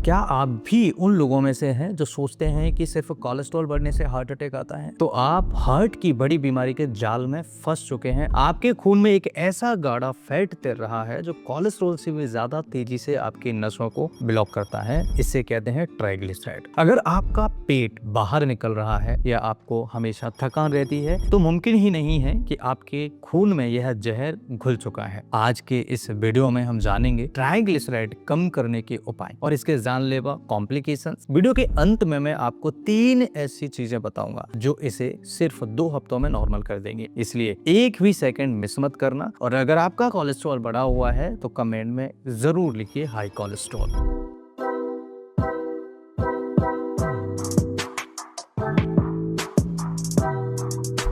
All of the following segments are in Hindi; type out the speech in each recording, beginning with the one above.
क्या आप भी उन लोगों में से हैं जो सोचते हैं कि सिर्फ कोलेस्ट्रॉल बढ़ने से हार्ट अटैक आता है? तो आप हार्ट की बड़ी बीमारी के जाल में फंस चुके हैं। आपके खून में एक ऐसा गाढ़ा फैट तैर रहा है जो कोलेस्ट्रॉल से भी ज्यादा तेजी से आपकी नसों को ब्लॉक करता है। इसे कहते हैं ट्राइग्लिसराइड। अगर आपका पेट बाहर निकल रहा है या आपको हमेशा थकान रहती है तो मुमकिन ही नहीं है कि आपके खून में यह जहर घुल चुका है। आज के इस वीडियो में हम जानेंगे ट्राइग्लिसराइड कम करने के उपाय और इसके जानलेवा कॉम्प्लिकेशंस। वीडियो के अंत में मैं आपको 3 ऐसी चीजें बताऊंगा जो इसे सिर्फ 2 हफ्तों में नॉर्मल कर देंगे, इसलिए एक भी सेकंड मिस मत करना। और अगर आपका कोलेस्ट्रॉल बढ़ा हुआ है तो कमेंट में जरूर लिखिए हाई कोलेस्ट्रॉल।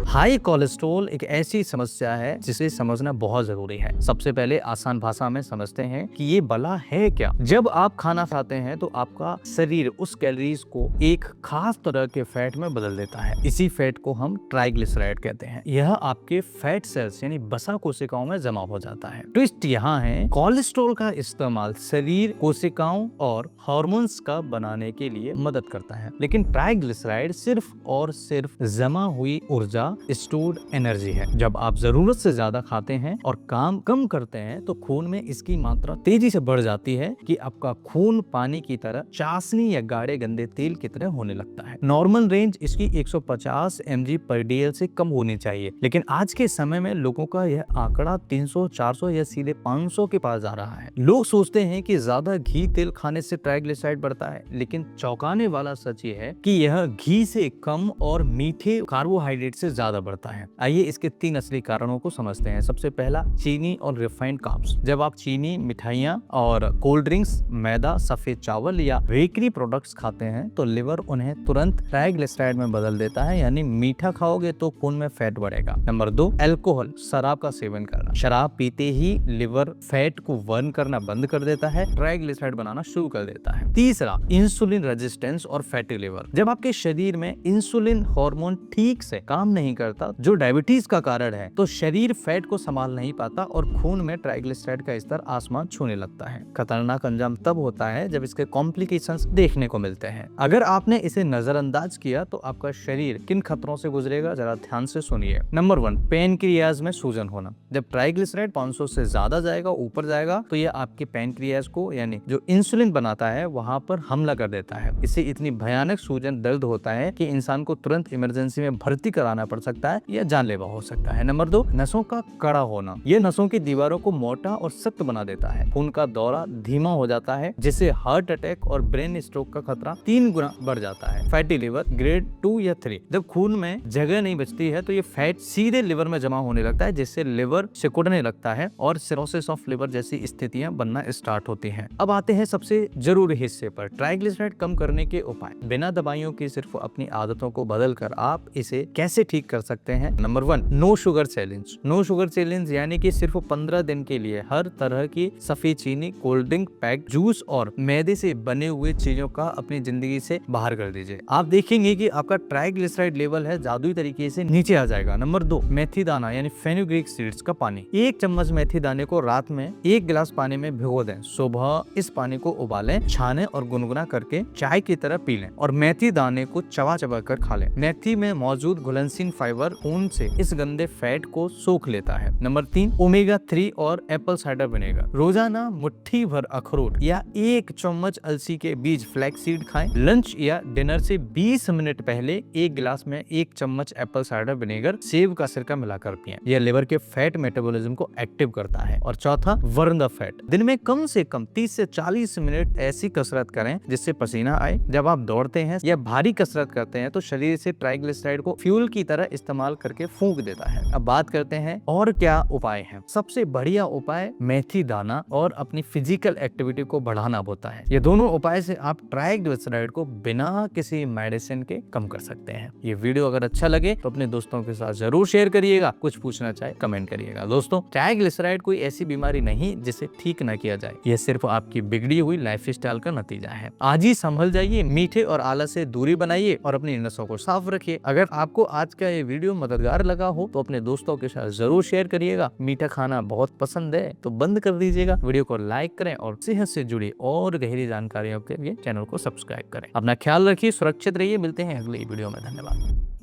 हाई कोलेस्ट्रॉल एक ऐसी समस्या है जिसे समझना बहुत जरूरी है। सबसे पहले आसान भाषा में समझते हैं कि ये बला है क्या। जब आप खाना खाते हैं तो आपका शरीर उस कैलोरीज को एक खास तरह के फैट में बदल देता है। इसी फैट को हम ट्राइग्लिसराइड कहते हैं। यह आपके फैट सेल्स यानी वसा कोशिकाओं में जमा हो जाता है। ट्विस्ट यहाँ है, कोलेस्ट्रॉल का इस्तेमाल शरीर कोशिकाओं और हार्मोन्स का बनाने के लिए मदद करता है, लेकिन ट्राइग्लिसराइड सिर्फ और सिर्फ जमा हुई ऊर्जा, स्टोर्ड एनर्जी है। जब आप जरूरत से ज्यादा खाते हैं और काम कम करते हैं तो खून में इसकी मात्रा तेजी से बढ़ जाती है कि आपका खून पानी की तरह चाशनी या गाढ़े गंदे तेल की तरह होने लगता है। नॉर्मल रेंज इसकी 150 mg/dl से कम होनी चाहिए, लेकिन आज के समय में लोगों का यह आंकड़ा 300, 400 या सीधे 500 के पास जा रहा है। लोग सोचते हैं कि ज्यादा घी तेल खाने से ट्राइग्लिसराइड बढ़ता है, लेकिन चौंकाने वाला सच ये है कि यह घी से कम और मीठे कार्बोहाइड्रेट से ज्यादा बढ़ता है। आइए इसके 3 असली कारणों को समझते हैं। सबसे पहला, चीनी और रिफाइंड कार्ब्स। जब आप चीनी, मिठाइयाँ और कोल्ड ड्रिंक्स, मैदा, सफेद चावल या बेकरी प्रोडक्ट्स खाते हैं तो लिवर उन्हें तुरंत ट्राइग्लिसराइड में बदल देता है, यानी मीठा खाओगे तो खून में फैट बढ़ेगा। नंबर 2, अल्कोहल, शराब का सेवन करना। शराब पीते ही लिवर फैट को बर्न करना बंद कर देता है, ट्राइग्लिसराइड बनाना शुरू कर देता है। तीसरा, इंसुलिन रेजिस्टेंस और फैटी लिवर। जब आपके शरीर में इंसुलिन हार्मोन ठीक से काम नहीं करता, जो डायबिटीज का कारण है, तो शरीर फैट को संभाल नहीं पाता और खून में ट्राइग्लिसराइड का स्तर आसमान छूने लगता है। खतरनाक अंजाम तब होता है जब इसके कॉम्प्लिकेशंस देखने को मिलते हैं। अगर आपने इसे नजरअंदाज किया तो आपका शरीर किन खतरों से गुजरेगा, जरा ध्यान से सुनिए। नंबर 1, पैनक्रियाज में सूजन होना। जब ट्राइग्लिसराइड 500 से ज्यादा जाएगा, ऊपर जाएगा, तो यह आपके पैनक्रियाज को, यानी जो इंसुलिन बनाता है, वहां पर हमला कर देता है। इससे इतनी भयानक सूजन दर्द होता है कि इंसान को तुरंत इमरजेंसी में भर्ती कराना पड़ सकता है या जानलेवा हो सकता है। नंबर 2, नसों का कड़ा होना। यह नसों की दीवारों को मोटा और सख्त बना देता है। खून का दौरा धीमा हो जाता है, जिससे हार्ट अटैक और ब्रेन स्ट्रोक का खतरा 3 गुना बढ़ जाता है। फैटी लिवर, ग्रेड 2 या 3। जब खून में जगह नहीं बचती है तो ये फैट सीधे लिवर में जमा होने लगता है, जिससे लिवर सिकुड़ने लगता है और सिरोसिस ऑफ लिवर जैसी स्थितियां बनना स्टार्ट होती हैं। अब आते हैं सबसे जरूरी हिस्से पर, ट्राइग्लिसराइड कम करने के उपाय। बिना दवाइयों की सिर्फ अपनी आदतों को बदलकर आप इसे कैसे ठीक कर सकते हैं। Number 1, no sugar challenge. No sugar challenge यानी कि सिर्फ 15 दिन के लिए हर तरह की सफेद चीनी, कोल्ड ड्रिंक, पैक जूस और मैदे से बने हुए चीजों का अपनी जिंदगी से बाहर कर दीजिए। आप देखेंगे कि आपका ट्राइग्लिसराइड लेवल है जादुई तरीके से नीचे आ जाएगा। नंबर 2, मेथी दाना यानी फेनुग्रीक सीड्स का पानी। 1 चम्मच मेथी दाने को रात में 1 गिलास पानी में भिगो दें। सुबह इस पानी को उबालें, छाने और गुनगुना करके चाय की तरह पी लें और मेथी दाने को चबा चबा कर खा लें। मेथी में मौजूद घुलनशील फाइबर खून से इस गंदे फैट को सोख लेता है। नंबर 3, ओमेगा 3 और एप्पल साइडर विनेगर। रोजाना मुट्ठी भर अखरोट या 1 चम्मच अलसी के बीज फ्लैक्सीड खाएं। लंच या डिनर से 20 मिनट पहले 1 गिलास में 1 चम्मच एप्पल साइडर विनेगर, सेब का सिरका मिलाकर पिएं। यह लिवर के फैट मेटाबॉलिज्म को एक्टिव करता है। और चौथा, बर्न द फैट। दिन में कम से कम 30 से 40 मिनट ऐसी कसरत करें जिससे पसीना आए। जब आप दौड़ते हैं या भारी कसरत करते हैं तो शरीर से ट्राइग्लिसराइड को फ्यूल की तरह इस्तेमाल करके फूंक देता है। अब बात करते हैं और क्या उपाय हैं। सबसे बढ़िया उपाय मेथी दाना और अपनी फिजिकल एक्टिविटी को बढ़ाना होता है। ये दोनों उपाय से आप ट्राइग्लिसराइड को बिना किसी मेडिसिन के कम कर सकते हैं। ये वीडियो अगर अच्छा लगे तो अपने दोस्तों के साथ जरूर शेयर करिएगा। कुछ पूछना चाहे कमेंट करिएगा। दोस्तों, ट्राइग्लिसराइड कोई ऐसी बीमारी नहीं जिसे ठीक न किया जाए। यह सिर्फ आपकी बिगड़ी हुई लाइफस्टाइल का नतीजा है। आज ही संभल जाइए, मीठे और आलस से दूरी बनाइए और अपनी नसों को साफ रखिए। अगर आपको आज का ये वीडियो मददगार लगा हो तो अपने दोस्तों के साथ जरूर शेयर करिएगा। मीठा खाना बहुत पसंद है तो बंद कर दीजिएगा। वीडियो को लाइक करें और सेहत से जुड़ी और गहरी जानकारियों के लिए चैनल को सब्सक्राइब करें। अपना ख्याल रखिए, सुरक्षित रहिए। मिलते हैं अगली वीडियो में। धन्यवाद।